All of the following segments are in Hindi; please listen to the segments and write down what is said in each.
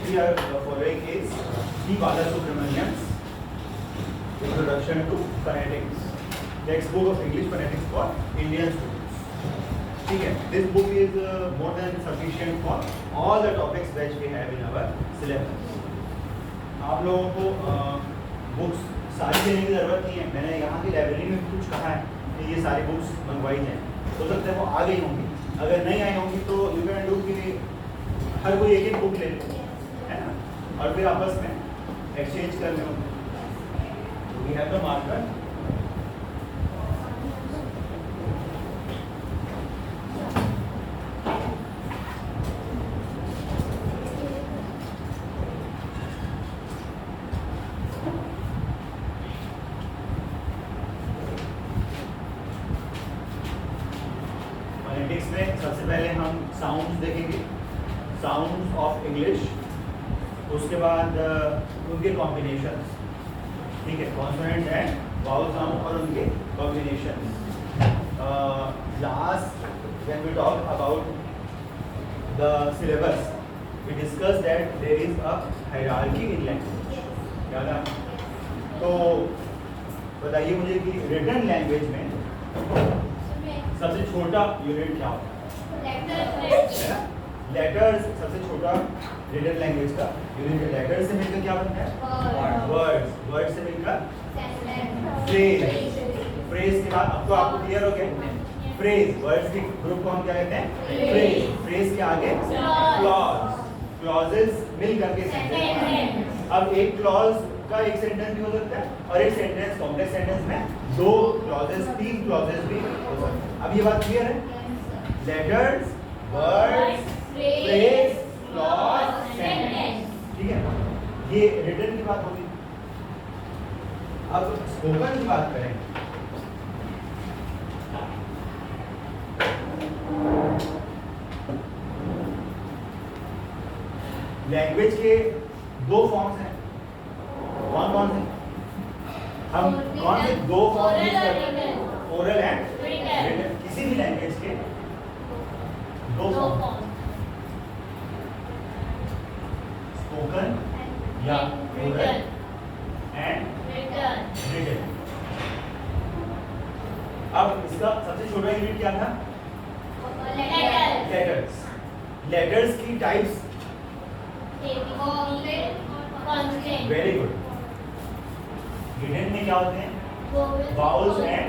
we are following is P. Balasubramanian's Introduction to Phonetics, textbook of English phonetics for Indian students. ठीक है, this book is more than sufficient for all the topics which we have in our syllabus. आप लोगों को बुक्स सारी देने की ज़रूरत नहीं है. मैंने यहाँ की लाइब्रेरी में कुछ कहा है कि ये सारी बुक्स मंगवाई जाएँ. हो सकता है वो आ गई होंगी, अगर नहीं आई होंगी तो यू कैन डू कि हर कोई एक एक बुक ले लो, है ना, और फिर आपस में एक्सचेंज कर लो. We have the marker. Phonetics में सबसे पहले हम साउंड्स देखेंगे, साउंड्स ऑफ इंग्लिश. उसके बाद उनके कॉम्बिनेशंस, ठीक है, कॉन्सोनेंट एंड वावल साउंड और उनके combinations. Last when we talk about the syllabus we discuss that there is a hierarchy in language. याद है? तो बताइए मुझे कि रिटन लैंग्वेज में सबसे छोटा यूनिट क्या होता है? लेटर्स सबसे छोटा रिटन लैंग्वेज का यूनिट है. लेटर्स से मिलकर क्या बनता है? वर्ड्स. वर्ड से मिलकर फ्रेज. फ्रेज के बाद अब तो आपको क्लियर हो गया. फ्रेज, वर्ड्स के ग्रुप को हम क्या कहते हैं? फ्रेज. फ्रेज के आगे क्लॉज. क्लॉजेस मिल करके सेंटेंस. अब एक क्लॉज का एक सेंटेंस भी हो सकता है और एक सेंटेंस कॉम्प्लेक्स सेंटेंस में दो क्लॉजेस, तीन क्लॉजेस भी हो सकते हैं. अब ये बात क्लियर है? Letters, words, phrase, clause, sentence. ठीक है, ये रिटन की बात होगी. अब स्पोकन की बात करें. लैंग्वेज के दो फॉर्म्स हैं. कौन कौन से? हम कौन से दो फॉर्म यूज करते हैं? Oral and written. किसी भी लैंग्वेज के दो फॉर्म, स्पोकन या ओरल एंड रिटन. अब इसका सबसे छोटा यूनिट क्या था? लेटर्स. लेटर्स की टाइप्स. Very good. रिटन में क्या होते हैं? Vowels and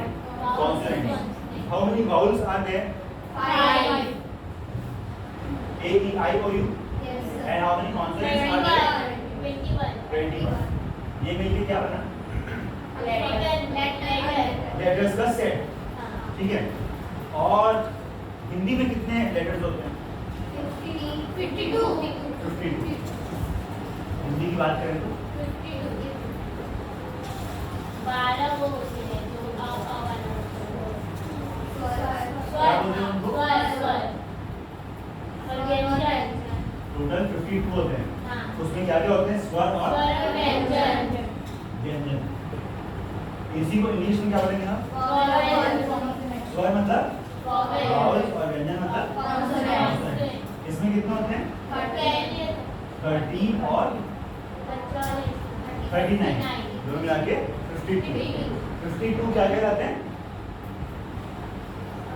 consonants. How many vowels are there? 5. A, E, I, O, U. Yes, sir. And how many consonants are there? 21. ये मिलके क्या बना? Letter. लेटर्स का सेट. ठीक है. और हिंदी में कितने लेटर्स होते हैं? 52. 52. हिंदी की बात करें तो 12 वो होते हैं जो क्या बोलते हैं उनको? टोटल 52 होते हैं. हाँ. उसमें क्या क्या होते हैं? स्वर और व्यंजन. व्यंजन. इसी को इंग्लिश में क्या बोलेंगे हम? स्वर मतलब वावल्स और व्यंजन मतलब Consonants. इसमें कितने होते हैं? 13 और 39. दोनों मिला के 52. 52 क्या कहलाते हैं?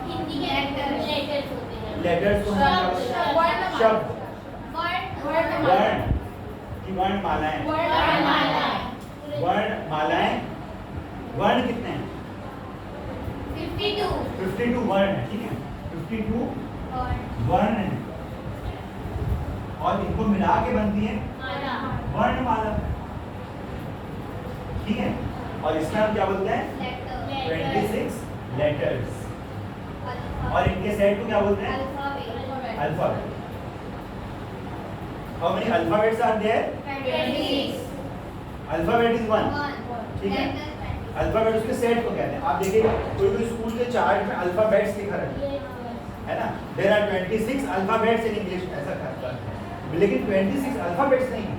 हिंदी के लेटर्स होते हैं. लेटर्स को हम शब्द, वर्ण की वर्णमालाएं. वर्णमालाएं. वर्ण कितने हैं? 52 वर्ण है. ठीक है, 52 वर्ण है और इनको मिला के बनती है वर्णमाला. ठीक है, और इसमें हम क्या बोलते हैं? 26 लेटर्स. और इनके सेट को क्या बोलते हैं? Alphabet. How many alphabets are there? 26. Alphabet is 1. ठीक है, अल्फाबेट उसके सेट को कहते हैं. आप देखिए कोई कोई स्कूल के चार्ट में अल्फाबेट्स लिखा रहता है ना. There are 26 alphabets in English, ऐसा कहता है. लेकिन 26 अल्फाबेट्स नहीं है,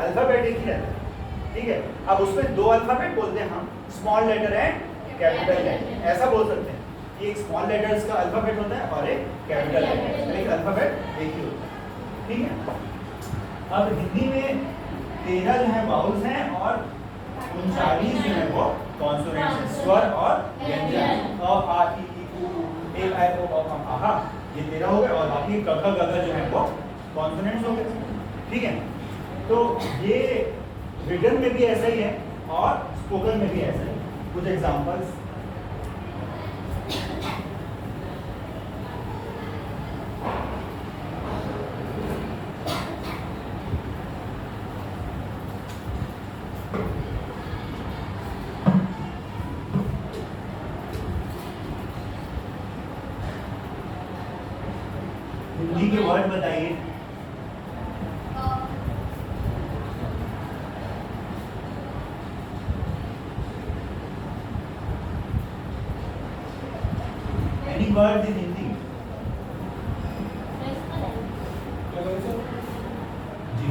अल्फाबेट एक ही रहता है. ठीक है, अब उसमें दो अल्फाबेट बोलते हैं हम, small letter and capital letter. ऐसा बोल सकते हैं कि एक स्मॉल लेटर्स का अल्फाबेट होता है और एक कैपिटल लेटर, लेकिन अल्फाबेट एक ही होता है. ठीक है, अब हिंदी में 13 जो है बाउल्स हैं और 39 जो है वो कॉन्सोनेंट्स हैं, स्वर और व्यंजन। अ आ इ उ ए ऐ ओ औ अम आहा, ये 13 हो गए और बाकी क ख ग घ जो है वो कॉन्सोनेंट्स हो गए। ठीक है, तो ये रिटन में भी ऐसा ही है और स्पोकन में भी ऐसा ही है। कुछ एग्जांपल्स, हिंदी के वर्ड बताइए। Any words in Hindi? जी,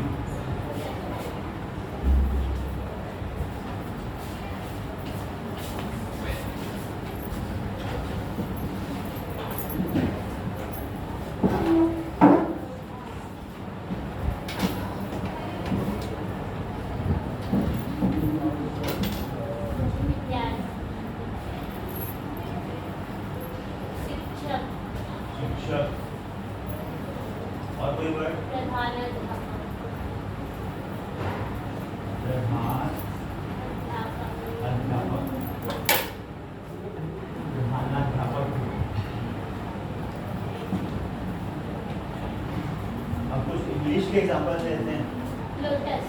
शिक्षक। और कोई वर्ड? प्रधान, अध्यापक, प्रधानाध्यापक। अब कुछ इंग्लिश के एग्जांपल देते हैं। Lotus,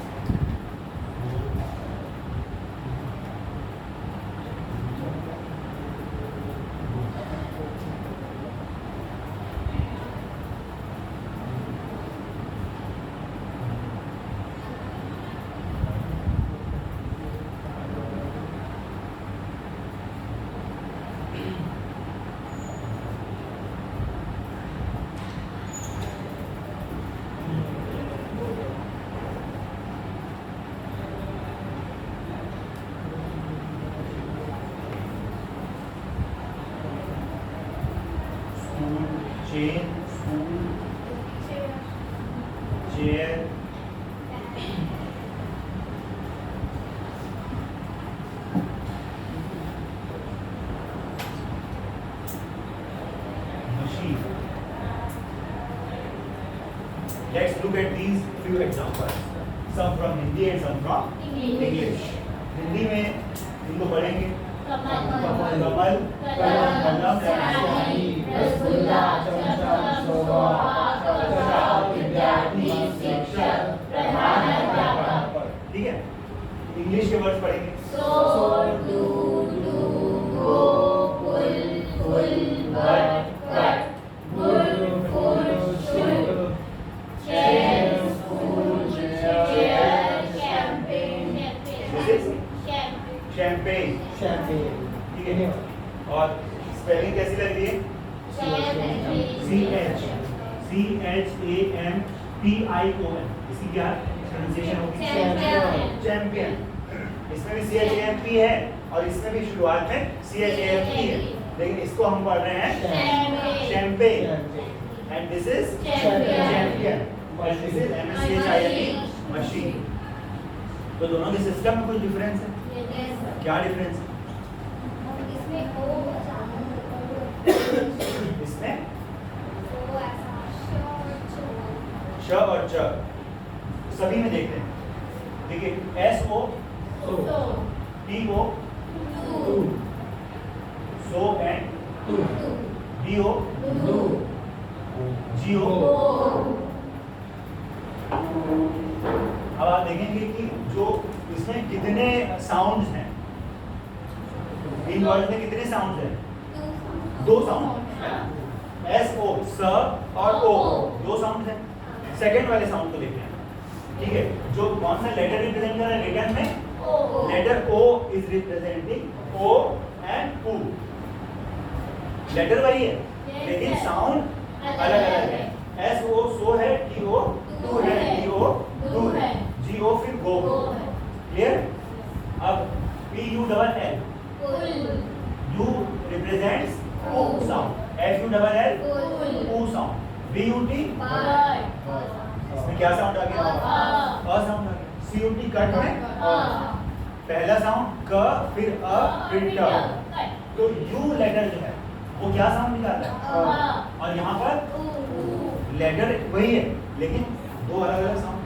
chain, stool, chair, machine. Let's look at these few examples. Some from Hindi and some from English. Hindi में इनको पढ़ेंगे। कमल, कमल, कलम, स्याही, रसगुल्ला, चमचा, शोभा, कक्षा, विद्यार्थी, शिक्षक, प्रधानाध्यापक। ठीक है, इंग्लिश के वर्ड्स पढ़ेंगे। सोर, दूध, go, pull, full, but, cut, good, full, शुल, chair, stool, chair, campaign, champagne. Champagne. ठीक है, और स्पेलिंग कैसी लग रही है? CHAMPION। इसकी क्या प्रोनाउंसिएशन होगी? चैंपियन। इसमें भी CHAMP है और इसमें भी शुरुआत में CHAMP है, लेकिन इसको हम पढ़ रहे हैं champagne. And this is champion और दिस इज MACHILE, मशीन। तो दोनों के सिस्टम में कुछ डिफरेंस है। क्या डिफरेंस है? इसमें श और च सभी में देखते हैं। देखिए, SO, TO, SO and DO, GO। अब आप देखेंगे कि जो इसमें कितने साउंड्स हैं, इन वर्ड में कितने साउंड्स हैं? 2 साउंड, SO, स और O, 2 साउंड हैं। सेकंड वाले साउंड को देखते हैं। ठीक है, जो कौन सा लेटर रिप्रेजेंट कर रहा है रिटन में? Letter O is representing O and U। Letter वही है लेकिन साउंड अलग अलग है। SO सो है, TO टू है, DO टू है, GO फिर गो। क्लियर? अब PULL, U represents O sound, FULL, U sound, BUT, इसमें क्या साउंड आ गया? अ साउंड आ गया। CUT कट में पहला साउंड क, फिर अ, फिर ट। तो यू लेटर जो है वो क्या साउंड निकालता है? और यहाँ पर लेटर वही है लेकिन दो अलग अलग साउंड।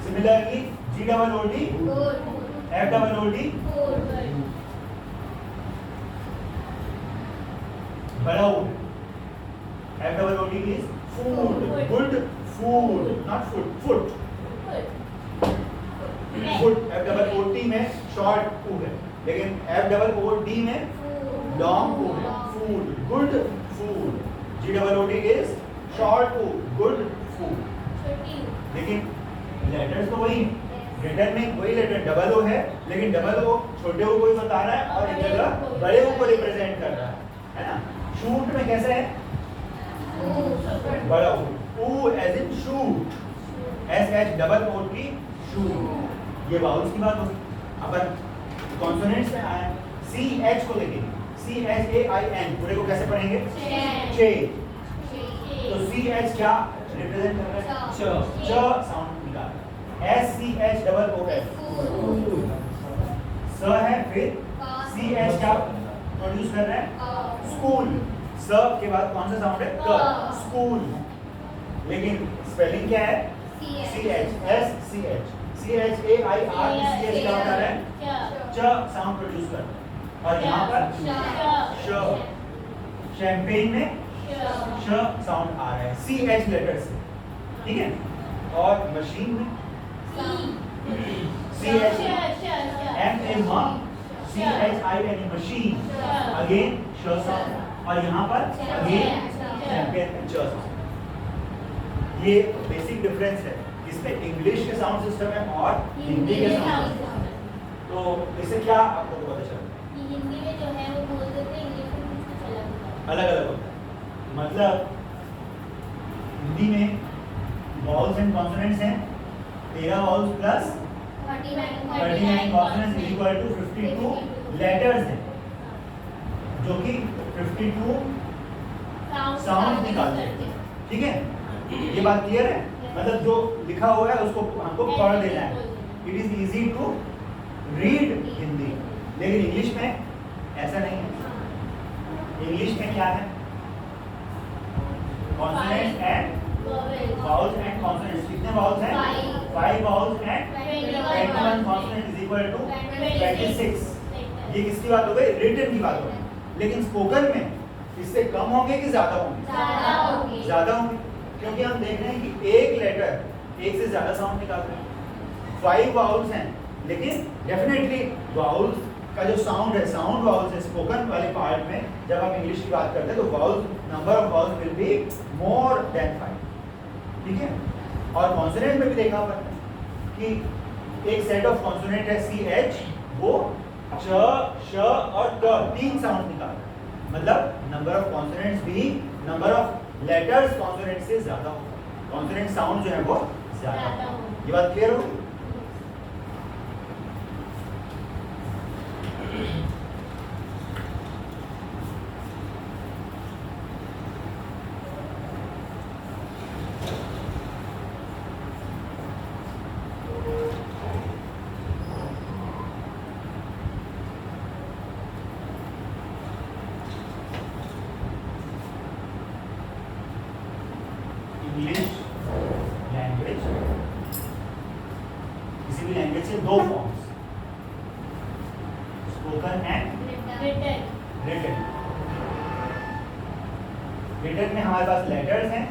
सिमिलरली GOOD, FOOD, बड़ा would, FOOD is food, good food, not food, foot, foot, FOOT में short food है, लेकिन FOOD में long food है, food, good food, GOOD is short food, good food, लेकिन लेटर्स तो वही है, रिटर्न में वही लेटर डबल ओ है, लेकिन डबल ओ छोटे ओ को ही बता रहा है और एक जगह बड़े ओ को रिप्रेजेंट कर रहा है ना? शूट में कैसे है? बड़ा ओ as in shoot, SHOOT, shoot. ये वाउल्स की बात होगी। अपन कॉन्सोनेंट्स में आए, CH को देखेंगे, CHAIN पूरे को कैसे पढ़ेंगे? चे। तो CH क्या रिप्रेजेंट कर रहा है? च साउंड निकाल रहा है। SCHOOF स है, फिर CH क्या प्रोड्यूस कर रहा है? स्कूल। स के बाद कौन सा साउंड है? क, स्कूल। लेकिन स्पेलिंग क्या है? CH, SCH, CHAIR, CH क्या बता रहा है? च साउंड प्रोड्यूस कर रहा है। और यहाँ पर श, शैंपेन में श साउंड आ रहा है CH लेटर से, ठीक है? और मशीन में CH, MACHIN, मशीन, अगेन श साउंड, और यहाँ पर अगेन चैंपियन में च साउंड। ये बेसिक डिफरेंस है, इसमें इंग्लिश के साउंड सिस्टम है और हिंदी के साउंड सिस्टम है। तो इससे क्या आपको तो पता चलता है? हिंदी में जो है वो बोल देते हैं, इंग्लिश में कुछ अलग होता है। अलग अलग होता है। मतलब हिंदी में वॉवल्स एंड कॉन्सोनेंट्स हैं 13 vowels plus 39 consonants is equal to 52 letters हैं, जो कि 52 साउंड निकालते हैं, ठीक है? ये बात क्लियर है? मतलब जो लिखा हुआ है उसको हमको पढ़ देना है। It is easy to read Hindi, लेकिन इंग्लिश में ऐसा नहीं है। इंग्लिश में क्या है? Consonants and vowels and consonants। कितने vowels हैं? 5 vowels and 21 consonants is equal to 26। ये किसकी बात हो गई? रिटन की बात हो गई। लेकिन स्पोकन में इससे कम होंगे कि ज्यादा होंगे? ज्यादा होंगे, क्योंकि हम देख रहे हैं कि एक लेटर एक से ज्यादा साउंड निकालते हैं। 5 vowels हैं, लेकिन डेफिनेटली vowels का जो साउंड है, साउंड vowels है स्पोकन वाले पार्ट में, जब आप इंग्लिश की बात करते हैं तो vowels, number of vowels will be more than 5, ठीक है? और कॉन्सोनेंट में भी देखा अपन कि एक सेट ऑफ कॉन्सोनेंट है CH, वो च, श और ट 3 साउंड निकाल रहा है। मतलब नंबर ऑफ कॉन्सोनेंट्स भी नंबर ऑफ लेटर्स कॉन्सोनेंट से ज्यादा होगा, कॉन्सोनेंट साउंड जो है वो ज्यादा होगा। ये बात क्लियर हो? इंग्लिश लैंग्वेज, किसी भी लैंग्वेज के दो forms, spoken and written. Written में हमारे पास लेटर्स हैं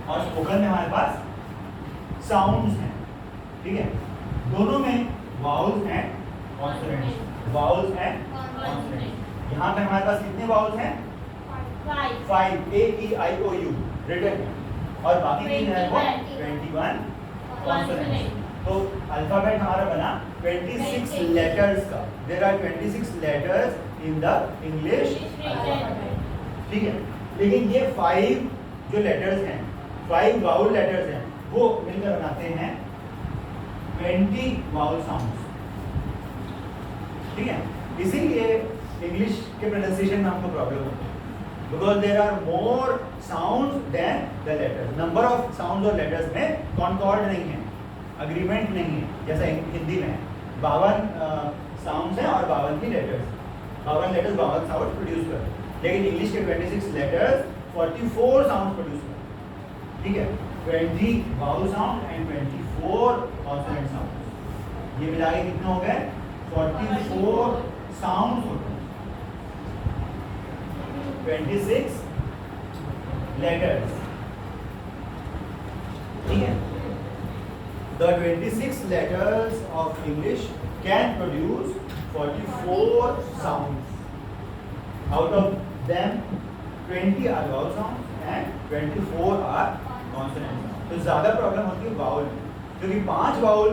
और स्पोकन में हमारे पास साउंड्स हैं, ठीक है? दोनों में vowels and consonants, vowels and consonants. यहाँ पे हमारे पास कितने वाउल्स हैं? 5, AEIOU रिटन में, और बाकी तीन है वो 21 कॉन्सोनेंट्स। तो अल्फाबेट हमारा बना 26 लेटर्स का। There are 26 letters in the English alphabet, ठीक है? लेकिन ये 5 जो लेटर्स हैं, 5 वाउल लेटर्स हैं, वो मिलकर बनाते हैं 20 वाउल साउंड्स, ठीक है? इसीलिए इंग्लिश के प्रोनाउंसिएशन में हमको प्रॉब्लम होती है। Because there are more sounds than the letters. Number of sounds और लेटर्स में कॉन्कॉर्ड नहीं है, अग्रीमेंट नहीं है, जैसा हिंदी में है. 52 साउंड्स हैं और 52 ही लेटर्स. 52 लेटर्स 52 साउंड प्रोड्यूस करते हैं. लेकिन इंग्लिश के 26 लेटर्स 44 साउंड प्रोड्यूस करते हैं. ठीक है, 20 vowel sound and 24 consonant sound. ये मिला के कितने हो गए? 44 साउंड्स होते हैं, 26 लेटर्स. ठीक है, the 26 letters of English can produce 44 sounds. Out of them 20 are vowel sounds and 24 are consonant sounds. तो ज़्यादा प्रॉब्लम होती है वाउल में, क्योंकि 5 वाउल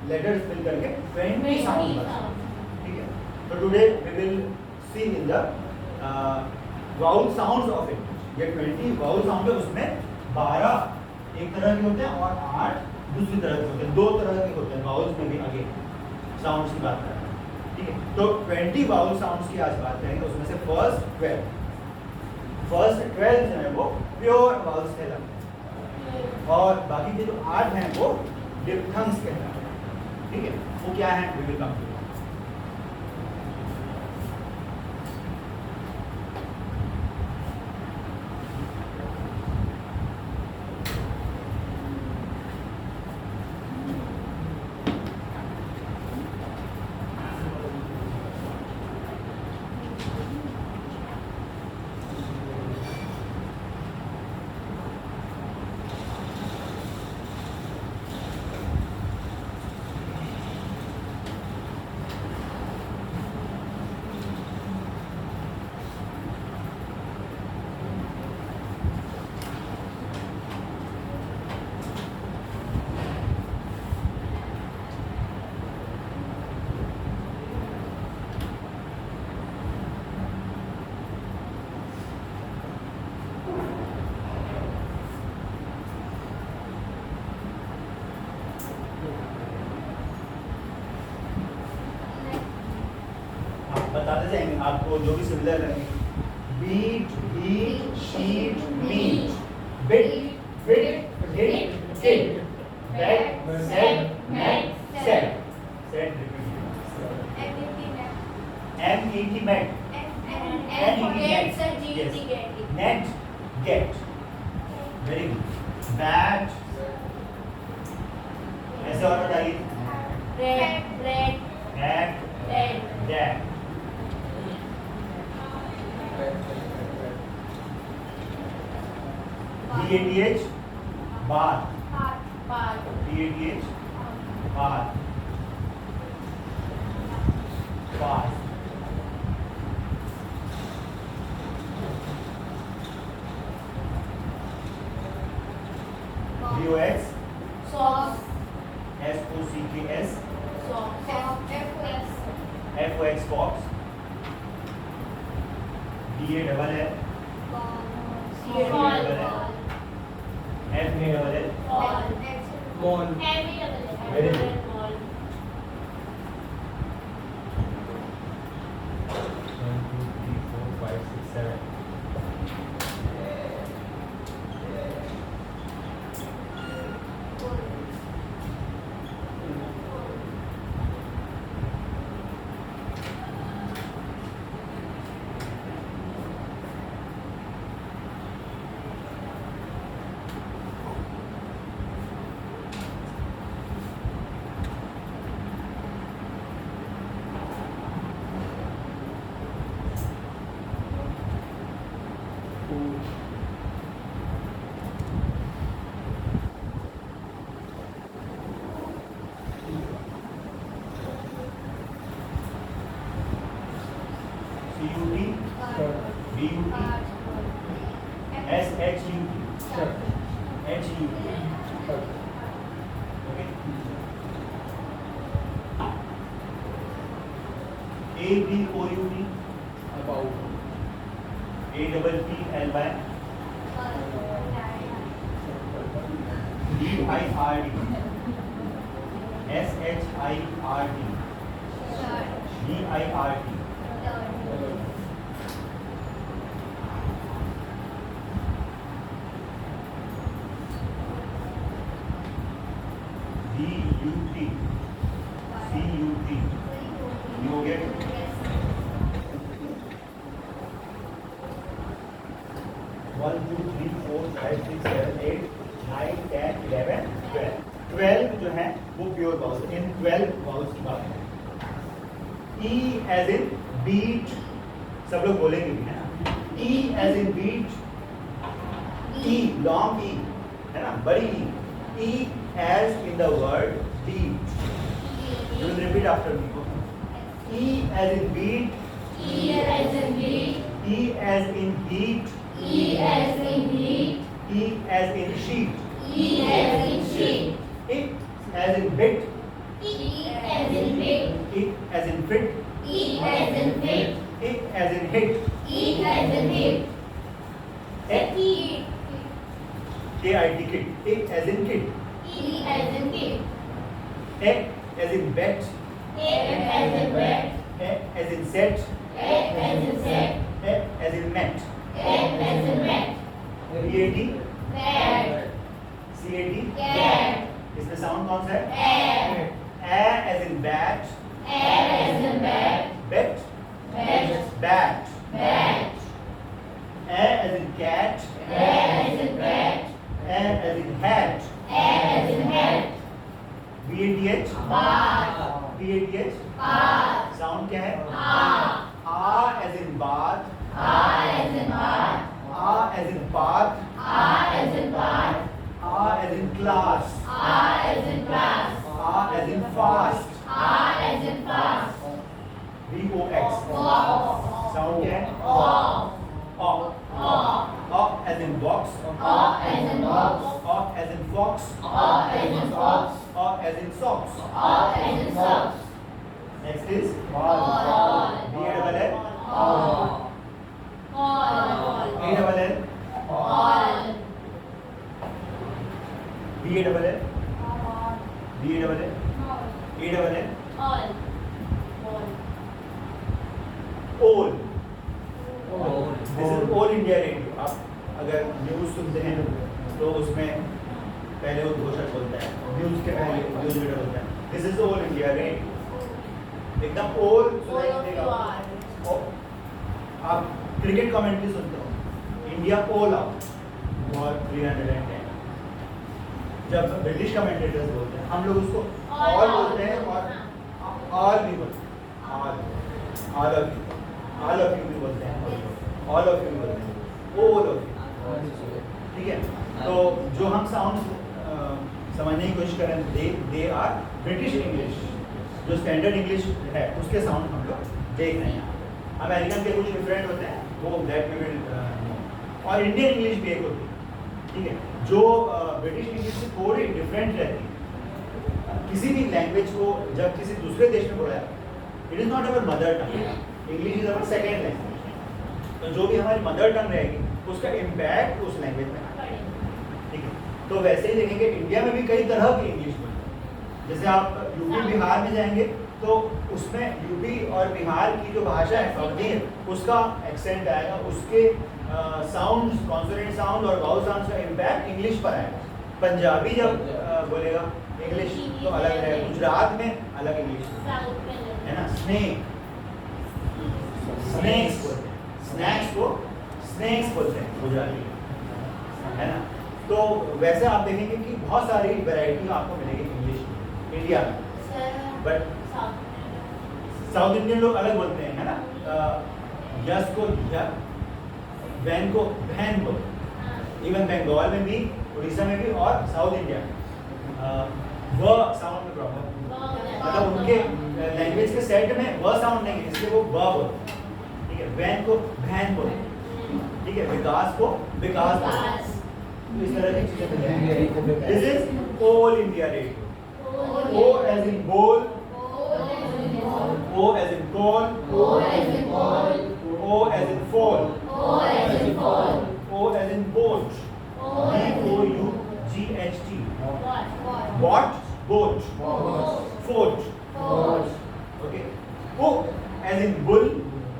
लेटर्स मिल करके 20 साउंड बनते हैं. ठीक है, तो today we will see in the vowel sounds of it. ये 20 वाउल साउंड है, उसमें 12 एक तरह के होते हैं और 8 दूसरी तरह के होते हैं. 2 तरह के होते हैं वाउल्स में भी. आगे साउंड्स की बात करें. ठीक है, तो 20 वाउल साउंड्स की आज बात करेंगे. उसमें से फर्स्ट 12 जो है वो प्योर वाउल्स कहलाते हैं और बाकी के जो 8 हैं वो डिप्थंग्स कहलाते हैं. ठीक है, वो क्या है? We will come to. बताते जाएंगे आपको जो भी सिमिलर रहेंगे. Beat, heat, sheet, meat, bit, fit, hit, kit, bat, set, mat, set. Set M-E-T met. Net, get. Very good. Bat. ऐसे और बताइए. Bat, date. B-A-T-H bar. B-A-T-H bar. Bar. B-O-X S-O-C-K-S F-O-X fox. D-A-double-L F-A-double-L Ball. Very good. 1, 2, 3, 4, 5, 6, 7. A-B-O-U-T About. A-double-P-L-Y D-I-R-D S-H-I-R-D D-I-R-D ये हो गया। 1 2 3 4 5 6 7 8 9 10 11 12 12 जो है वो प्योर वाउल्स। इन 12 वाउल्स की बात है। E as in beat, सब लोग बोलेंगे भी है ना। E as in beat, E long E है ना, बड़ी E। E as in the word beat. You will repeat after me. E as in beat, E as in beat, E as in heat, E as in heat, E as in sheet, E as in sheet, It as in bit, E as in bit, It as in fit, E as in fit, It as in hit, E as in hit, K-I-T kit, It as in kit, E as in kid, A as in bet, A as in bed, A as in set, A as in set, A as in met, A as in mat, B-A-T, bed, C-A-T, cat, इसमें साउंड कौन सा है? air, A as in bat, air as in bed, bet, bed, bat, bat, A as in cat, A as in cat, A as in hat, A as in hat, B-A-T-H, bath, B-A-T-H, bath, sound क्या है? ah, A as in bath, as in bath, A as in path, as in bath, A as in class, as in class, A as in fast, as in fast, V-O-X, sound क्या है? O, O as in box, as in box, O as in fox, as in fox, O as in socks. as in socks, Next is ball, B-A-L-L, ball, A-L-L, ball, B-A-L-L, B-A-L-L, A-L-L, all, all. This is All India Radio. आप अगर न्यूज़ सुनते हैं तो उसमें पहले उद्घोषक बोलता है, न्यूज़ के पहले न्यूज़ रीडर होता है। This is All India Radio. एकदम all सुनाई देगा। आप क्रिकेट कमेंट्री सुनते हो, इंडिया ऑल आउट और 310। जब ब्रिटिश कमेंटेटर्स बोलते हैं हम लोग उसको ऑल बोलते हैं और ऑल भी बोलते हैं, ऑल ऑफ यू भी बोलते हैं, ऑल ऑफ यू भी बोलते हैं, ऑल ऑफ यू। ठीक है, तो जो हम साउंड समझने की कोशिश करें दे आर ब्रिटिश इंग्लिश, जो स्टैंडर्ड इंग्लिश है उसके साउंड हम लोग देख रहे हैं। अमेरिकन के कुछ डिफरेंट होते हैं, वो दैट में विल, और इंडियन इंग्लिश भी एक होती है। ठीक है, जो ब्रिटिश इंग्लिश से थोड़ी डिफरेंट रहती है। किसी भी लैंग्वेज को जब किसी दूसरे देश में बोला जाता है, it is not our mother tongue, English is our second language. तो जो भी हमारी मदर टंग रहेगी उसका इम्पैक्ट उस लैंग्वेज में आता है। ठीक है, तो वैसे ही देखेंगे इंडिया में भी कई तरह की इंग्लिश बोलते हैं। जैसे आप यूपी बिहार में जाएंगे तो उसमें यूपी और बिहार की जो भाषा है अवधी है, उसका एक्सेंट आएगा, उसके साउंड, कॉन्सोनेंट साउंड और वाउल साउंड का इम्पैक्ट इंग्लिश पर आएगा। पंजाबी जब बोलेगा इंग्लिश तो अलग रहेगा, गुजरात में अलग इंग्लिश है ना। स्नेक्स बोलते हैं, स्नैक्स को स्नेक्स बोलते हैं गुजराती में, है ना। तो वैसे आप देखेंगे कि बहुत सारी वैरायटी आपको मिलेगी इंग्लिश इंडिया में, बट साउथ इंडियन लोग अलग बोलते हैं, है ना। यस को य, वैन को वैन बोलते, इवन बंगाल में भी, उड़ीसा में भी और साउथ इंडिया में व साउंड में प्रॉब्लम, मतलब उनके लैंग्वेज के सेट में व साउंड नहीं है, इसलिए वो व बोलते हैं। ठीक है, वैन को वैन बोलते हैं, ठीक है, विकास को विकास बोलते हैं। तो इस तरह की चीजें मिलेंगी। This is All India Radio. O as in bowl, O as in call, O as in ball, O as in fall, O as in fall, O as in boat, O as in B-O-U-G-H-T. what, What? Boat. Fort. what, Okay. O as in bull,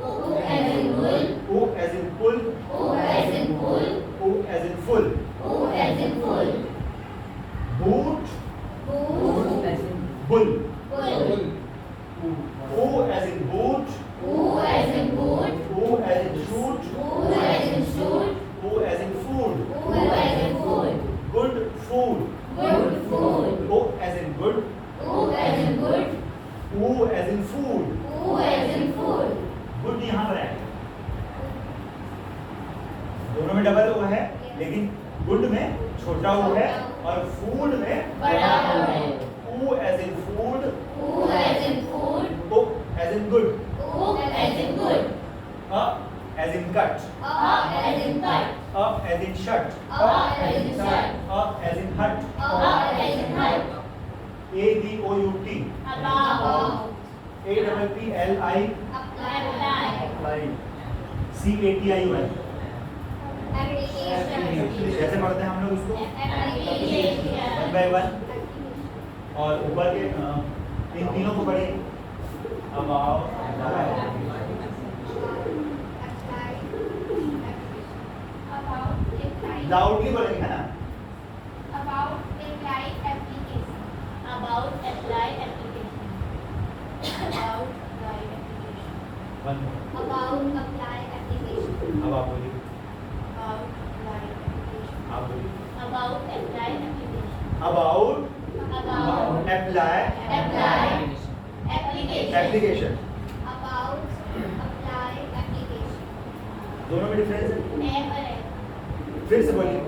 O as in bull, O as in pull, O as in bull, O as in full. O as in full, Boot, boot, bull. bull, O as in in boot, U as in boot, U as in shoot, U as in shoot, U as in food, U as in food, good food, good food, O as in good, U as in good, U as in food, U as in food, good यहाँ पर है, दोनों में डबल ओ है, लेकिन गुड में छोटा ओ है और फूड में बड़ा O है। U as in food, U as in food, O as in good, U as in good, A as in cut, A as in cut, A as in shut, A as in shut, A as in hut, A as in hut, ABOUT, about, APPLI, apply, apply, CATION, application, कैसे पढ़ते हैं हम लोग इसको application, वन बाय वन, और ऊपर के इन तीनों को पढ़िए लाउडली बोलेंगे है ना about apply application, about apply application, about apply application, one about apply application, अब आप बोलिए about apply application, आप बोलिए about apply application, about about apply apply application, application about apply application, दोनों में डिफरेंस है A पर है, फिर से बोलिए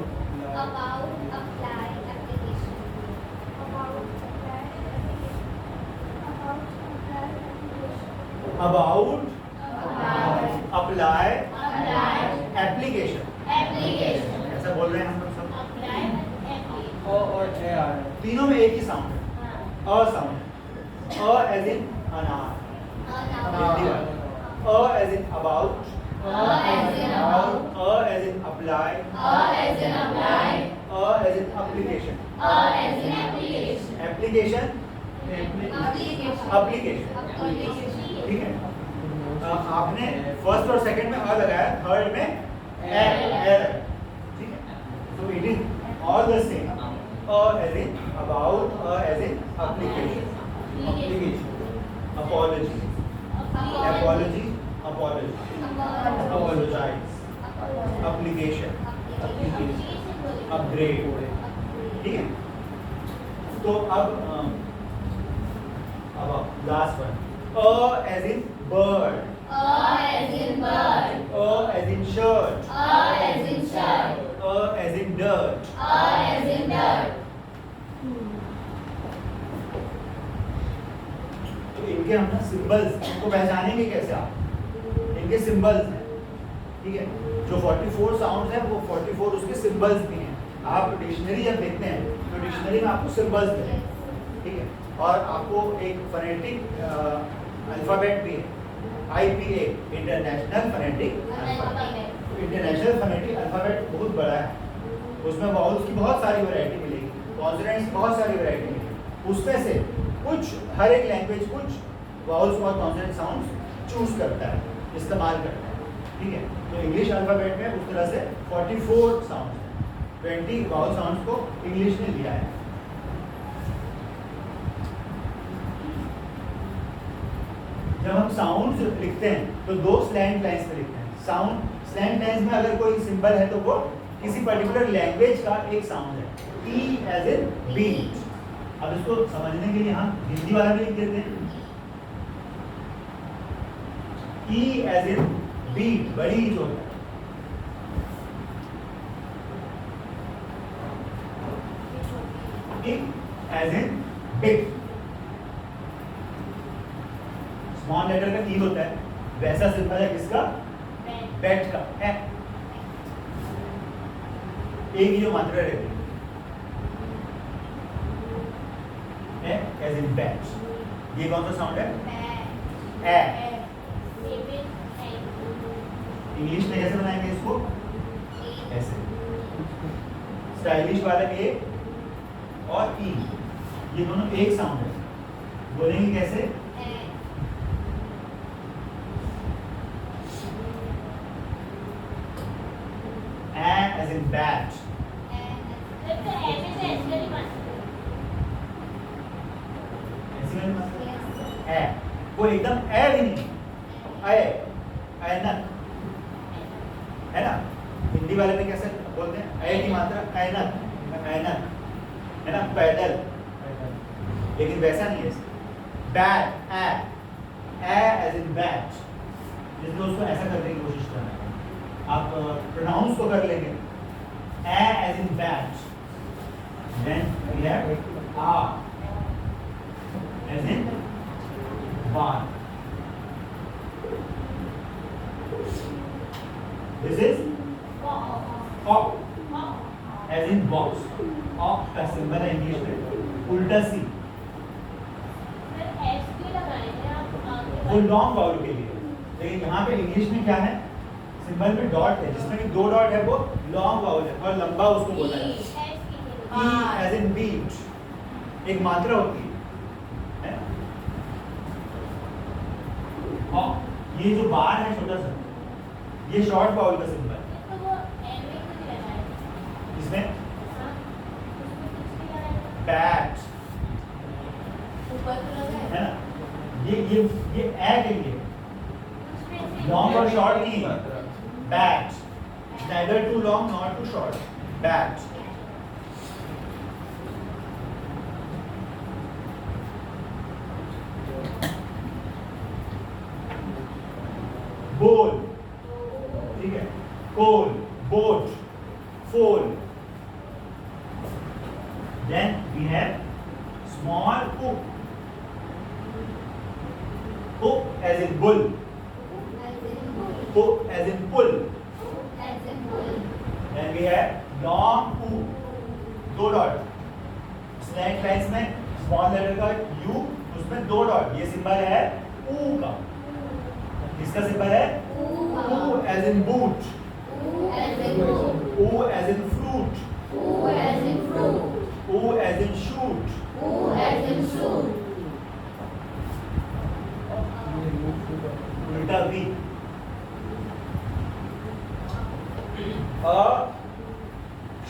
about apply application, about apply application, about apply application, about about apply apply application application, ऐसा बोल रहे हैं हम लोग सब apply application, O और A आ रहा है। तीनों में एक ही साउंड है हाँ, a sound a as in अनार about, अ as in about as in about, अ as in apply as in apply, अ as in application as in application, application application, application application, ठीक है आपने फर्स्ट और सेकंड में अ लगाया थर्ड में ए लगाया ठीक है तो it is all the same अ एज इन अबाउट अ as in application application apology apology apology apologize application upgrade ठीक है तो अब लास्ट वन अ as in bird as in bird, अ as in shirt as in shirt, अ as in dirt as in dirt, तो इनके हम ना सिंबल्स इनको पहचानेंगे कैसे आप इनके सिंबल्स हैं ठीक है जो 44 साउंड्स हैं वो 44 उसके सिंबल्स भी हैं आप डिक्शनरी जब देखते हैं तो डिक्शनरी में आपको सिंबल्स मिलेंगे ठीक है और आपको एक फोनेटिक अल्फाबेट भी है IPA international phonetic alphabet international phonetic alphabet बहुत बड़ा है उसमें वाउल्स की बहुत सारी वैरायटी मिलेगी कॉन्सोनेंट्स की बहुत सारी वैरायटी मिलेगी उसमें से कुछ हर एक लैंग्वेज कुछ वाउल्स और कॉन्सोनेंट साउंड्स चूज करता है इस्तेमाल करता है ठीक है तो इंग्लिश अल्फाबेट में उस तरह से 44 साउंड्स 20 वाउल साउंड्स को इंग्लिश ने लिया है जब हम साउंड्स लिखते हैं तो दो स्लैंट लाइंस में लिखते हैं साउंड स्लैंट लाइंस में अगर कोई सिंबल है तो वो किसी पर्टिकुलर लैंग्वेज का एक साउंड है E एज इन बीट अब इसको समझने के लिए हम हिंदी वाला भी लिख देते हैं E एज इन बीट बड़ी जो है as in big small letter का ई होता है वैसा सिंबल है किसका बैट का है एक ही जो मात्रा रहती है एज इन बैट ये कौन सा साउंड है ए इंग्लिश में कैसे बनाएंगे इसको ऐसे स्टाइलिश वाला ए और ई ये दोनों एक साउंड है बोलेंगे कैसे as in bat ऐसे वाली बात है वो वो एकदम ए भी नहीं, ऐनक है ना। हिंदी वाले में कैसे बोलते हैं, ए की मात्रा ऐनक, ऐनक है ना, पैदल, लेकिन वैसा नहीं है। Bat, A as in bat, जिसमें उसको ऐसा करने की कोशिश करना है। आप प्रोनाउंस को कर लेंगे, a as in bat, then we have आ as in bar, this is ऑ एज इन बॉक्स। ऑ का सिंबल है इंग्लिश में उल्टा सी, वो लॉन्ग वाउल के लिए, लेकिन यहाँ पे इंग्लिश में क्या है, सिंबल में डॉट है, जिसमें कि 2 डॉट है वो लॉन्ग वाउल है, और लंबा उसको बोला जाता है। ई एज इन बीट, एक मात्रा होती है। और ये जो बार है छोटा सा, ये शॉर्ट वाउल का सिंबल है। इसमें बैट है ना, ये ए के लिए लॉन्ग और शॉर्ट नहीं है। Bat, neither too long nor too short, bat. बोल, ठीक है, कोल, बोट, फोल। Then we have small hook, hook as in bull, hook as in pull. Then we have long hook, 2 dot, slant lines में स्मॉल लेटर का U, उसमें 2 डॉट, ये सिंबल है U का। इसका सिंबल है U as in boot, U as in fruit, U as in shoot, उल्टा V।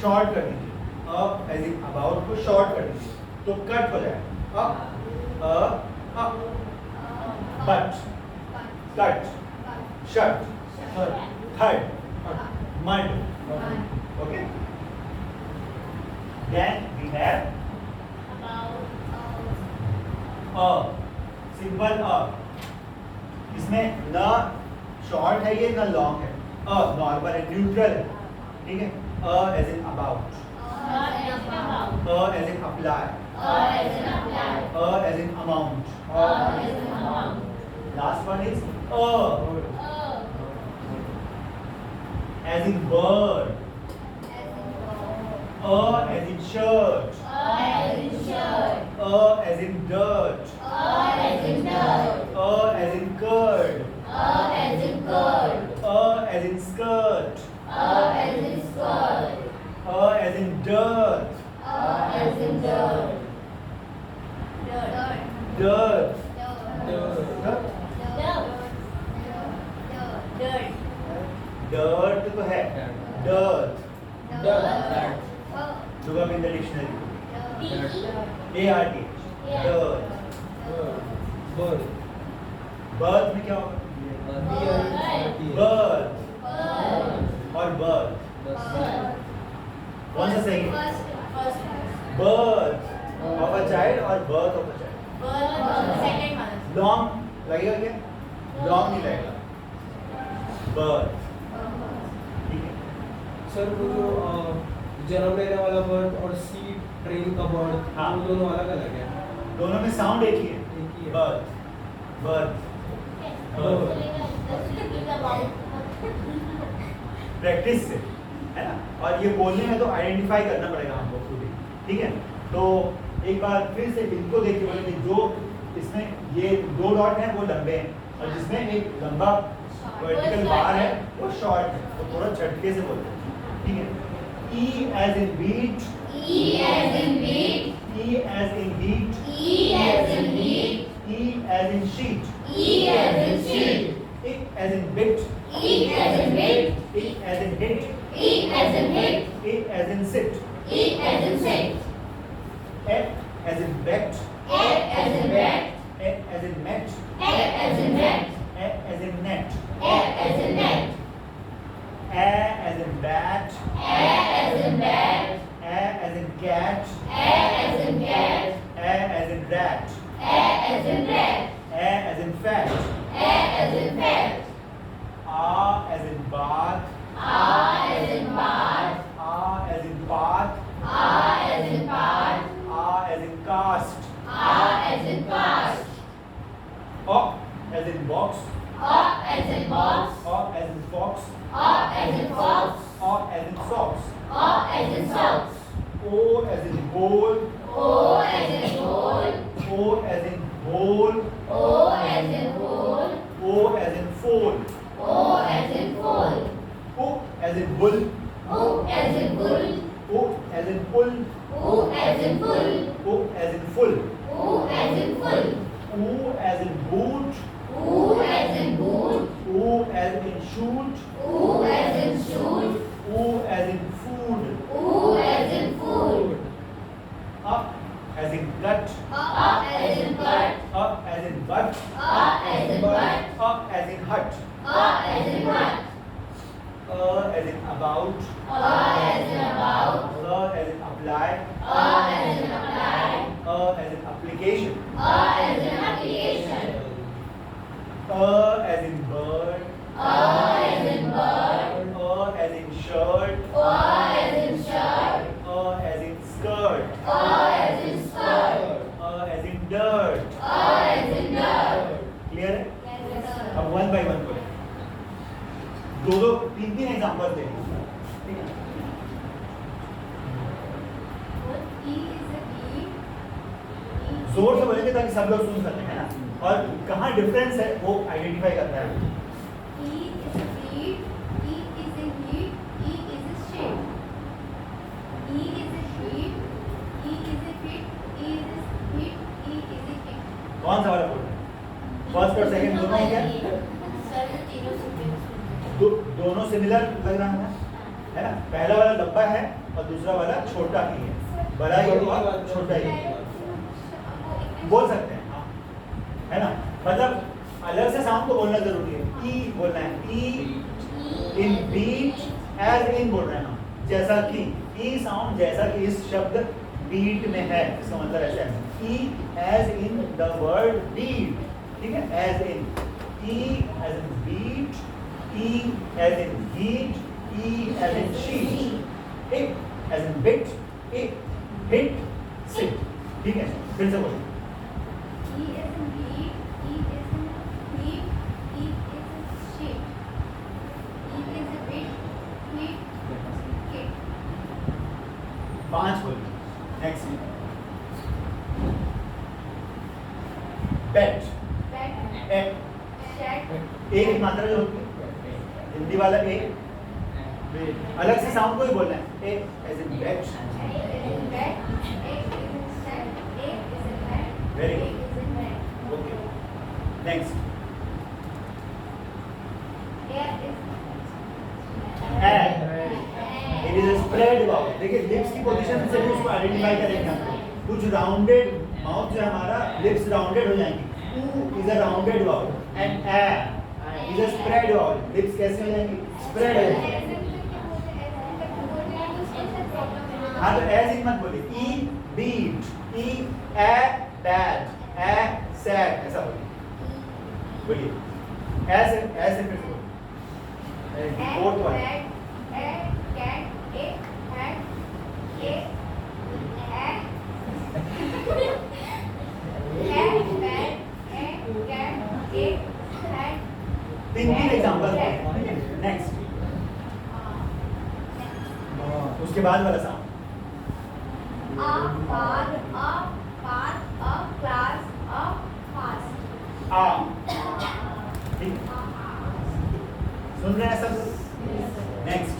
शॉर्ट कर दीजिए, अ एज इन अबाउट को शॉर्ट कर दीजिए तो कट हो जाएगा। But, cut, shut, third, mud, okay. Then we have अ, सिंपल अ, इसमें न शॉर्ट है ये, न लॉन्ग है। अ नॉर्मल है, न्यूट्रल है, ठीक है। अ एज इन अबाउट, अ एज इन अप्लाई, अ as in amount. Last one is as in bird, as in shirt, as in dirt, as in curd, as in skirt, as in dirt, dirt, dirt तो है, dirt, look up in the dictionary, A-R-T-H, dirt। birth में क्या होगा, birth और birth, कौन सा सही है, birth of a child और birth of a child। Long लगेगा क्या, लॉन्ग नहीं लगेगा, birth, ठीक है। सर वो जो जन्म लेने वाला बर्ड और सीट ट्रेन का बर्ड, हाँ। वो दोनों अलग अलग है। दोनों में साउंड एक ही है, एक ही है। birth, birth, प्रैक्टिस से है ना। और ये बोलने में तो आइडेंटिफाई करना पड़ेगा हमको खुद ही, ठीक है। तो एक बार फिर से इनको देखिए, बोले कि जो इसमें ये 2 डॉट हैं वो लंबे हैं, और जिसमें एक लंबा वर्टिकल बार है वो शॉर्ट है, तो थोड़ा झटके से बोलते हैं, ठीक है। E as in beat, E as in heat, E as in sheet, I as in bit, I as in hit, I as in sit, F as in bet, F as in met, O as in box. O as in fox. O as in fox. O as in socks. O as in socks. O as in bowl. O as in bowl. O as in bowl. O as in bowl. O as in foal. O as in foal. O as in bull. O as in bull. O as in pull. O as in bull. O as in full. O as in full. O as in boot. O as in boot. O as in shoot. O as in shoot. O as in food. O as in food. Up as in gut. Up as in butt. Up as in butt. Up as in butt. Up as in hut. Up as in hut. As in about. As in about. As in apply. As in apply. As in application. As in application. As in bird. As in bird. As in shirt. As in shirt. As in skirt. As in skirt. As in dirt. As in dirt. Clear है? अब वन बाय वन करें। दो तीन एग्जांपल दें। ठीक है? जोर से बोलेंगे ताकि सब लोग सुन सकें, है ना? और कहाँ डिफरेंस है वो आइडेंटिफाई करना है। कौन सा वाला बोल रहे हैं? फर्स्ट और सेकंड दोनों हो गया? दोनों सिमिलर लग रहा है ना? पहला वाला लंबा है और दूसरा वाला छोटा ही है, बड़ा ही और छोटा ही है। बोल सकते हैं हाँ, है ना? मतलब अलग से साउंड को बोलना जरूरी है। ई बोलना है, ई इन बीट एज इन बोल रहे हैं हम, जैसा कि ई साउंड जैसा कि इस शब्द बीट में है, इसका मतलब ऐसा है ई as in the word beat, ठीक है? एज इन ई एज इन बीट, ई एज इन हीट, ई as in sheet, it as in bit, it hit sit, ठीक है? फिर से बोलो। पांच बोलिए। नेक्स्ट बेट, एक मात्रा जो होती है हिंदी वाला एक, अलग से साउंड को ही बोलना है। ए as in bet, very good, okay. Next it is spread vowel. देखिए लिप्स की पोजीशन से भी उसको आइडेंटिफाई करेंगे हम। कुछ राउंडेड माउथ जो हमारा लिप्स राउंडेड हो जाएंगी, ऊ is a rounded vowel and A is a spread vowel. Lips कैसे हो जाएंगी? स्प्रेड हो जाएंगी। हाँ तो एज इन मत बोलिए, ई beat, E a bat, A sad, ऐसा बोलिए। ऐसे ऐसे फिर से बोलिए। फोर्थ वन तीन एग्जांपल नेक्स्ट, उसके बाद वाला साउंड आ, ठीक, सुन रहे हैं सब? नेक्स्ट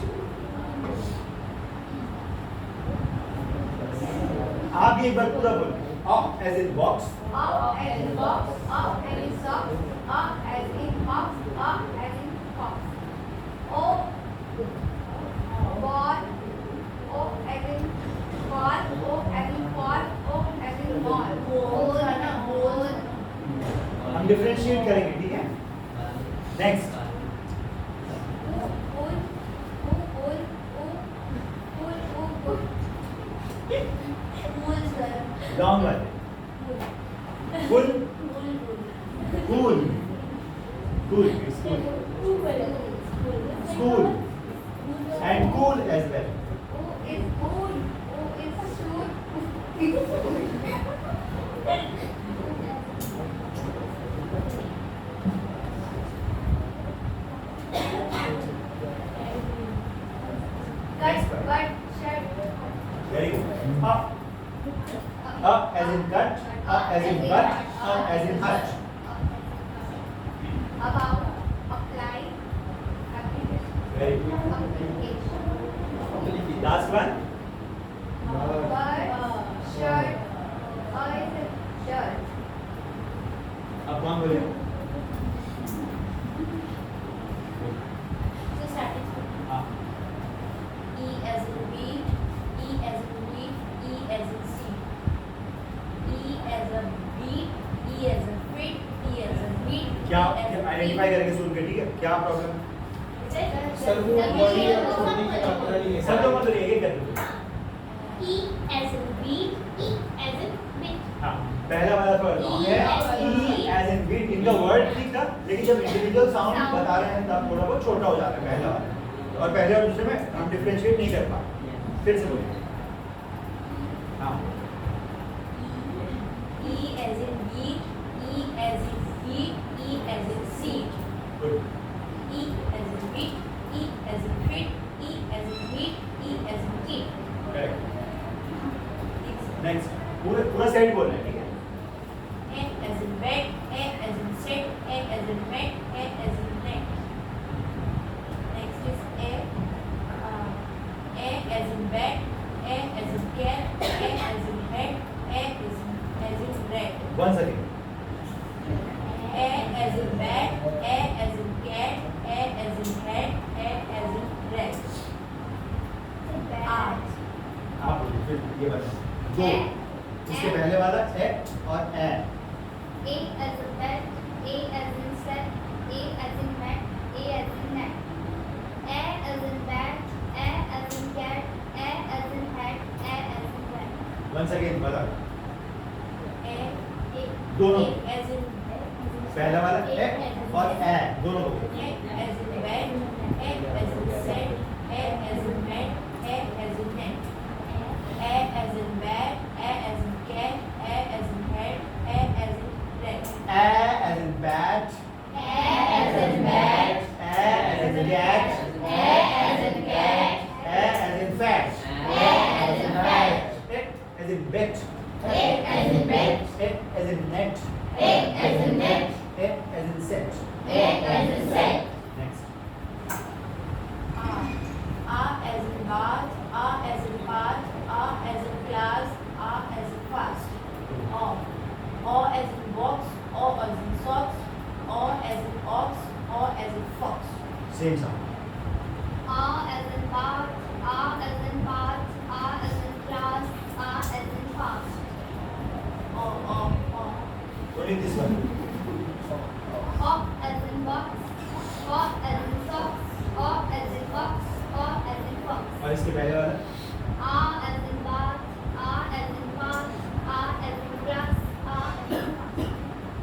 आप ये एक बार पूरा बोलो। अप एज इन बॉक्स, हम डिफरेंशिएट करेंगे, ठीक है? नेक्स्ट लॉन्ग वाले full, cool, cool, school and cool as well. as in cut, as in but, as in hut. About, apply, application, Very good. application. Last one. Bird, shirt, is a shirt. अब कौन बोले? So start it. हाँ. E as in beat, E as in wheat, E as in seed. E as a beat, E as a fit, E as a wheat. क्या आइडेंटिफाई करके सुन के, ठीक है? क्या प्रॉब्लम? सर वो बड़ी और छोटी की मात्रा नहीं है सब लोग मतलब एक एक करके. E as in beat, E as in bit. हाँ. पहला वाला थोड़ा लॉन्ग है. E as in bit in the word ठीक था, लेकिन जब इंडिविजुअल साउंड बता रहे हैं तब थोड़ा बहुत छोटा हो जाता है पहला वाला. और पहले और दूसरे में हम डिफरेंशिएट नहीं कर पाते. फिर से बोलिए. हाँ. E as in beat, E as in feet, E as in seed. Good. E as in beat, E as in fit, E as in wheat, E as in kid. Correct. Next. पूरा सेट बोलना है, ठीक है? A as in bed, A as in set, A as in mat, A as in net. Next is A as in bed, A as in cat, A as in head, A as in red. Once again. A as in bed, A as in cat, A as in head, A as in red. Art. आप बोलिए, फिर ये बताओ. दो. इसके पहले वाला ए और ए. A as in bed, A as in set, A as in mat, A as in net. A as in bed, A as in cat, A as in head, A as in red. Once again बताओ. A दोनों. as in पहला वाला ए और ए दोनों को. A as in bed, A as in set, A as in mat, A as in net. A as in bed, A as in cat, A as in head, A as in red. A as in bat. A as in bed, A as in cat. A as in cat, A as in fat. A as in bed, A as in bet. A as in bed, A as in net. A as in net, A as in set. A as in set. Next. R as in bath, R as in path, R as in class, R as in fast. O as in box, O as in socks, O as in ox, O as in fox. Same sound. R as in bath, R as in path, R as in class, R as in fast. O. Only this one. O as in box, O as in socks, O as in box, O as in fox. और इसके पहले वाला. R as in bath, R as in path, R as in class, R as in fast.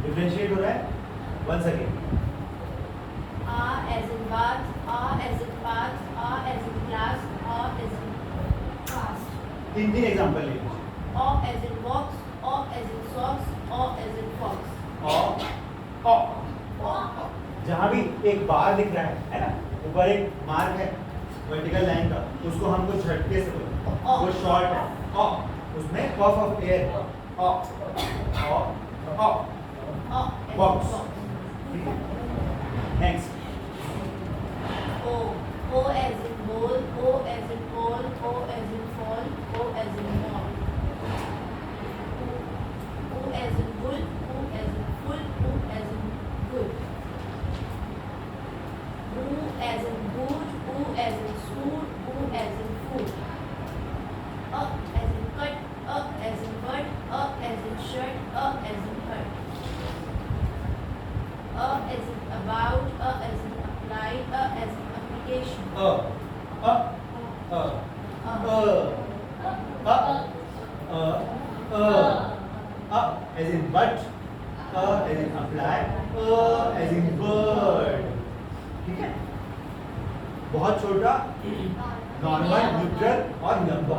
Differentiate हो रहा है. Once again. R as in bath, R as in path, R as in class, R as in fast. तीन एग्जांपल ले लीजिए. O as in box, O as in socks, O as in fox. और जहाँ भी एक बार दिख रहा है ना, ऊपर एक मार्क है वर्टिकल लाइन का, उसको हम कुछ झटके से बोलते हैं. वो शॉर्ट है. उसमें puff of air. O Box. as in box. Next. O as in bowl, O as in pole, O as in fall, O as in mall. O as in bull, O as in full, O as in good. O as in boot, O as in suit, O as in food. As in cut, as in bird, as in shirt, as in hurt. As in about, as in apply, as in application. As in but, as in apply, as in bird. ठीक है? बहुत छोटा, नॉर्मल, न्यूट्रल और लंबा.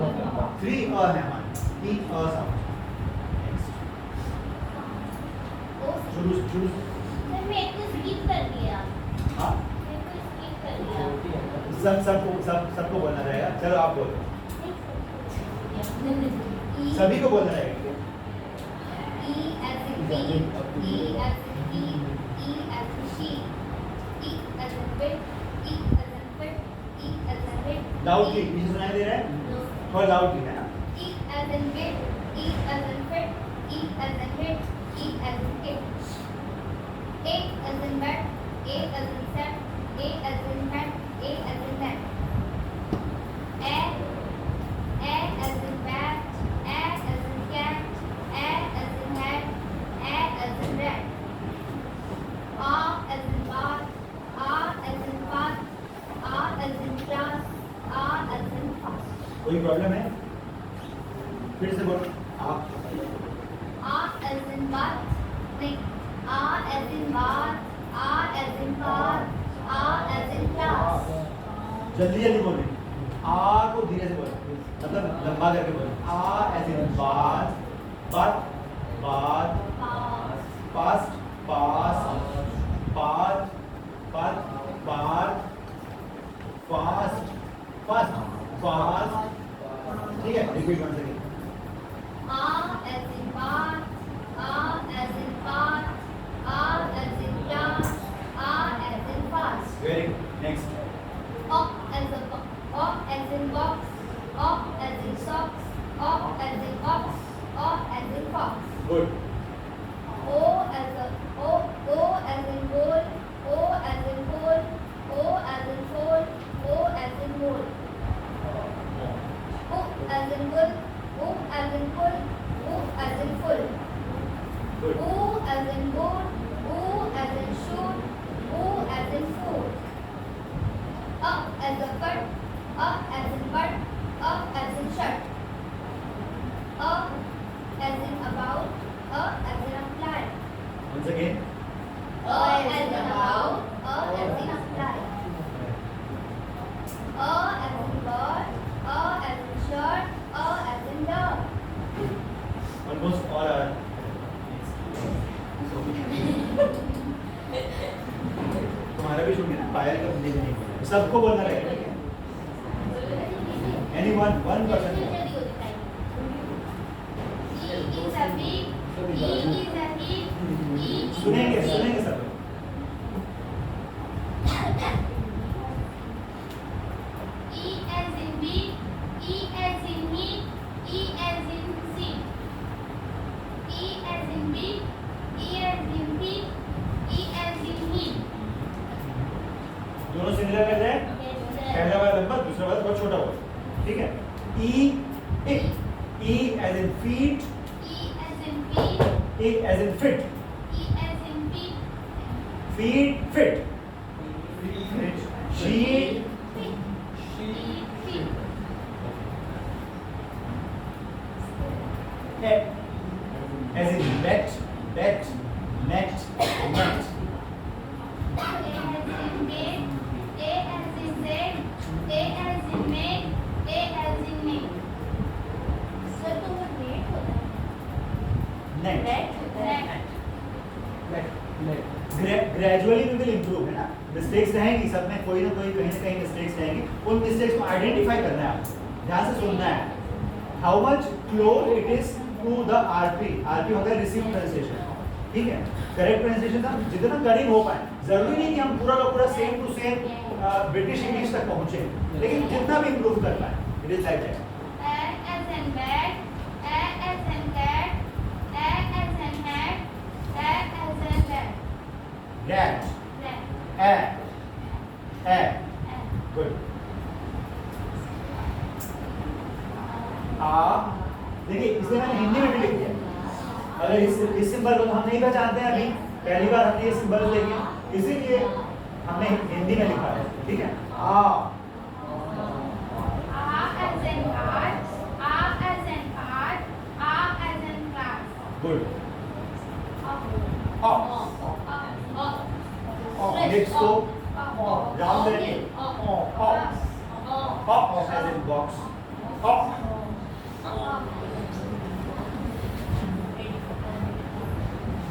3 है हमारे. 3 साउंड. शुरू. सर मेरे को स्किप कर दिया. हाँ. मेरे को स्किप कर दिया. सबको बोलना रहेगा. चलो आप बोलो. सभी को बोलना रहेगा. E as in bee, E as in bee, E as in sheep, E as in bit, E as in fit, E as in hit. Loudly पीछे सुनाई दे रहा है थोड़ा लाउडली है ना E as in bit, E as in fit, E as in hit, E as in kick. A as in bat, A as in set, A as in hat, A as in net. A as in bat, A as in cat, A as in hat, A as in rat. R as in bath, R as in path, R as in class, R as in fast. कोई प्रॉब्लम है फिर से बोलो आप R as in bath, नहीं, R as in bath, R as in path, R as in class. जल्दी जल्दी बोलिए आ को धीरे से बोलो मतलब लंबा करके बोलो आ एज इन बात बात बात Fast, पास्ट पास पास पास फास्ट फास्ट फास्ट ठीक है repeat one second R as in bath, R as in path, R as in class, R as in fast. Very next Up as in box, up as in socks, up as in ox, up as in fox. Good O as in goal, O as in pole, O as in pole, O as in mole. O as in bull, O as in pull, O as in full. Good O as in boot, O as in shoot, O as in food. Up as a cut, up as in butt, up as in shut. Up as in about, up as in apply. once again As in about, as in apply. As in bird, as in shirt, as in dog. almost all are तुम्हारा भी सुनिए ना पायल का हिंदी में नहीं बोलना सबको बोलना रहेगा ठीक है एनी वन पर्सन सुनेंगे सुनेंगे सब लोग दोनों सिमिलर लग रहे हैं पहला वाला लंबा दूसरा वाला बहुत छोटा होगा ठीक है ई एज इन फीट ए as in fit feet fit sheet as in bet net net net gradually we will improve है ना मिस्टेक्स रहेंगी सब में कोई ना कोई कहीं ना कहीं मिस्टेक्स रहेंगी उन मिस्टेक्स को आइडेंटिफाई करना है आपको ध्यान से सुनना है how much close it is to the RP RP होता है रिसीव प्रोनाउंसिएशन ठीक है करेक्ट प्रोनाउंसिएशन हम जितना करीब हो पाए जरूरी नहीं कि हम पूरा का पूरा same to same British English तक पहुंचे लेकिन जितना भी इंप्रूव कर पाए it is like that rat good देखिए इसे मैंने हिंदी में भी लिख दिया अगर इस सिंबल को तो हम नहीं पहचानते हैं अभी पहली बार हमने ये सिंबल देखे इसीलिए हमने हिंदी में लिखा है ठीक है good next go round the hop as in box hop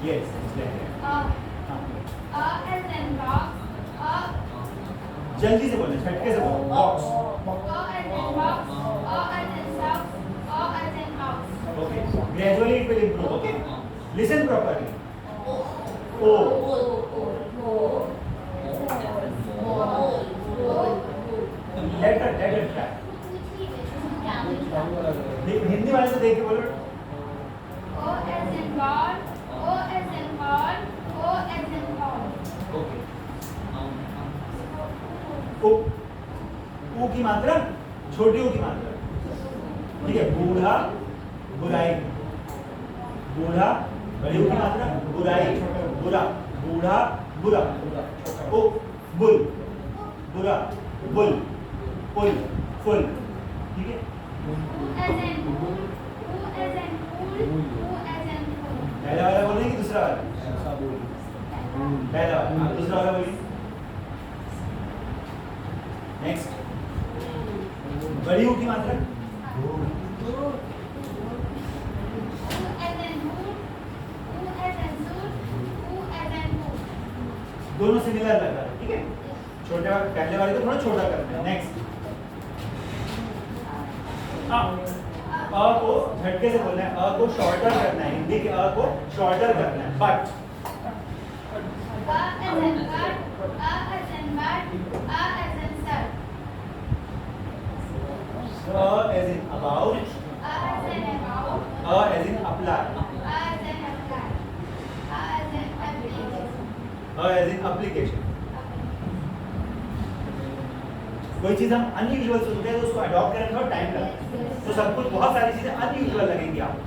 yes it's like as in box, जल्दी से बोलना झटके से बोलना box as in box, as in socks, as in house. okay gradually it will improve okay Listen properly. O. O. Let her try. Hindi वाले से देख के बोलो. O as in ball, O as in ball, O as in ball. Okay. ओ. ऊ की मात्रा छोटी ऊ की मात्रा. ठीक है. बूढ़ा बुराई. बूढ़ा बड़ी ऊ की मात्रा बुराई बुरा बूढ़ा बुरा. ओ बुल बुरा बुल पुल फुल. ठीक है. O as in pool, O as in pool, O as in pool. पहला वाला बोलेंगे कि दूसरा वाला? पहला वाला. आप दूसरा वाला बोलिए. नेक्स्ट. बड़ी ऊ की मात्रा O as in moon, O as in suit, O as in moon. दोनों सिमिलर लग रहा है. ठीक है. छोटे वाले पहले वाले को थोड़ा छोटा करना है. नेक्स्ट. अ को झटके से बोलना है. अ को शॉर्टर करना है. हिंदी के अ को शॉर्टर करना है. But A as in bird, A as in bird, A as in sun. as in about, A as in about, as in apply, A as in apply, A as in application. as in application. कोई चीज हम अनयूजुअल सुनते हैं तो उसको अडॉप्ट करने में थोड़ा टाइम लगता है. तो सब कुछ बहुत सारी चीजें अनयूजुअल लगेंगी आपको.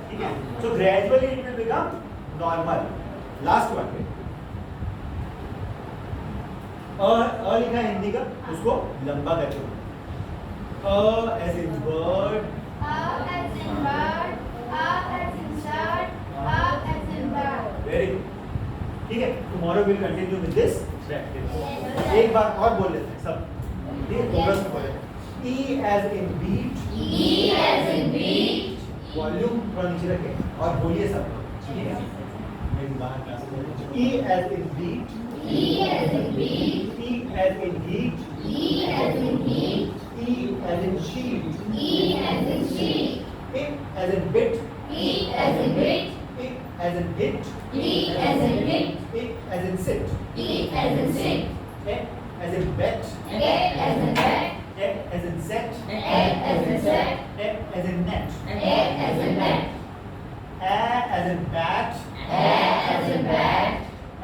ठीक है. So gradually it will become normal. Last one. अ लिखा है हिंदी का, उसको लंबा करके बोलो. as in bird, A as in bird, A as in shirt, A as in bird. very good. ठीक है. tomorrow we'll continue with this practice. एक बार और बोल लेते हैं सब. ठीक है. फोकस में बोले. E as in beat, E as in beat, volume थोड़ा नीचे रखें और बोलिए सब. ठीक है. मेरी बाहर क्लास में. E as in beat, E as in beat, E as in heat, E as in heat, E as in sheet, E as in sheet, I as in bit, E as in bit, I as in hit, E as in hit, I as in sit, E as in sit, A as in bet, A as in bat, A as in set, A as in set, A as in net, A as in net, A as in bat, A as in bat,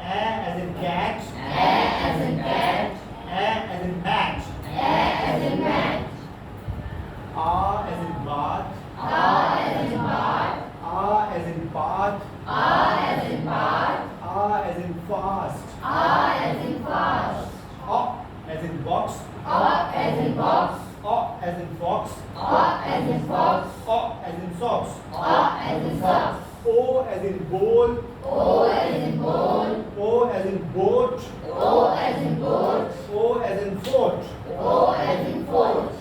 A as in cat, A as in cat, A as in match, A as in mat, R as in bath, R as in bath, R as in path, R as in bath, R as in fast, R as in fast, O as in box, O as in box, O as in fox, O as in fox, O as in socks, O as in socks, O as in bowl, O as in bowl, O as in boat, O as in boat, O as in fort, O as in fort,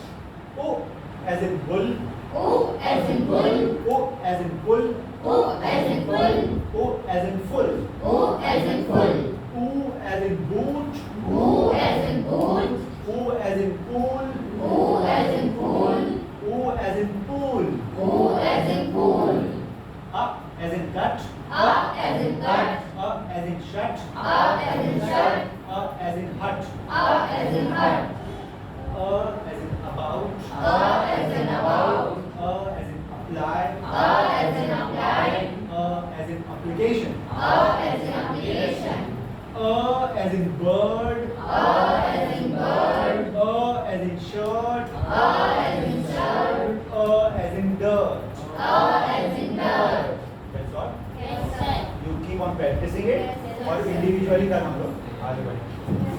O as in bull, O as in bull, O as in pull, O as in bull, O as in full, O as in full, O as in boot, O as in boot, O as in pool, O as in pool, O as in pool, O as in pool, Up as in cut, Up as in cut, Up as in shut, Up as in shut, Up as in hut, Up as in hut, as in about, as in about, as in apply, as in apply, as in application, as in application, as in bird, as in bird, as in shirt, as in shirt, as in dirt. as in dirt. That's all. Yes, sir. You keep on practicing it और individually करना हम लोग आगे बढ़ेंगे.